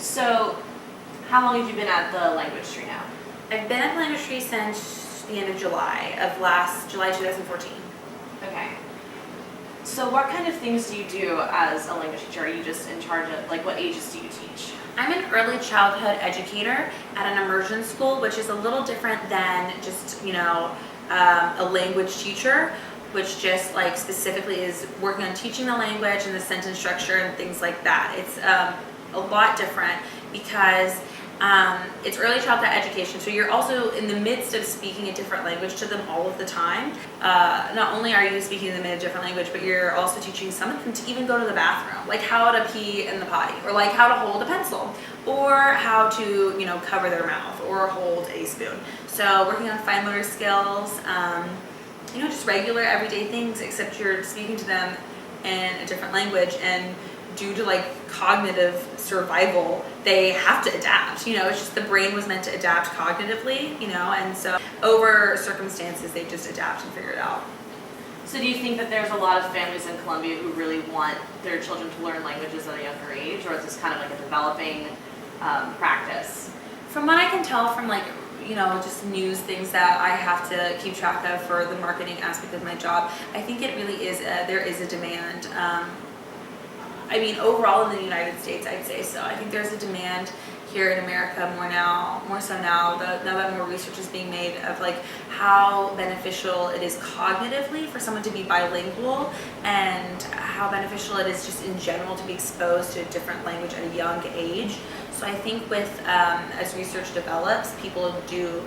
So, how long have you been at the language tree now? I've been at the language tree since the end of July 2014. Okay. So what kind of things do you do as a language teacher? Are you just in charge of, like, what ages do you teach? I'm an early childhood educator at an immersion school, which is a little different than just, a language teacher, which just like specifically is working on teaching the language and the sentence structure and things like that. It's a lot different because it's early childhood education, so you're also in the midst of speaking a different language to them all of the time. Not only are you speaking them in a different language, but you're also teaching some of them to even go to the bathroom, like how to pee in the potty, or like how to hold a pencil, or how to, cover their mouth, or hold a spoon. So working on fine motor skills, just regular everyday things, except you're speaking to them in a different language, and due to like cognitive survival, they have to adapt. It's just the brain was meant to adapt cognitively, and so over circumstances, they just adapt and figure it out. So do you think that there's a lot of families in Colombia who really want their children to learn languages at a younger age, or is this kind of like a developing practice? From what I can tell from just news things that I have to keep track of for the marketing aspect of my job, I think it really is, there is a demand. Overall in the United States, I'd say so. I think there's a demand here in America more so now that more research is being made of like how beneficial it is cognitively for someone to be bilingual, and how beneficial it is just in general to be exposed to a different language at a young age. So I think with, as research develops, people do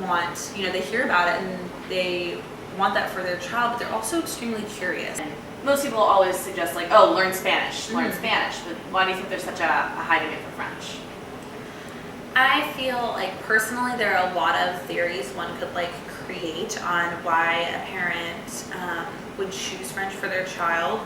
want, they hear about it and they want that for their child, but they're also extremely curious. Most people always suggest like, oh, learn Spanish, learn Spanish, but why do you think there's such a high demand for French? I feel like personally there are a lot of theories one could create on why a parent would choose French for their child.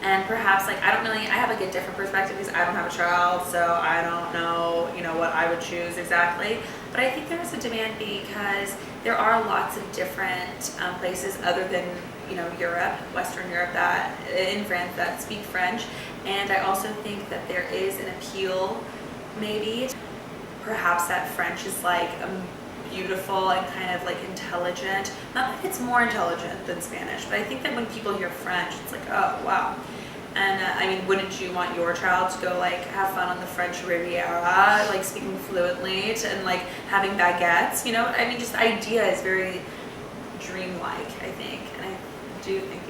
And perhaps I have a different perspective because I don't have a child, so I don't know, what I would choose exactly. But I think there's a demand because there are lots of different places other than, Europe, Western Europe, in France that speak French. And I also think that there is an appeal, maybe, perhaps that French is beautiful and kind of intelligent. Not that it's more intelligent than Spanish, but I think that when people hear French, it's like, oh, wow. And wouldn't you want your child to go have fun on the French Riviera, speaking fluently and having baguettes, just the idea is very dreamlike, I think. And I do think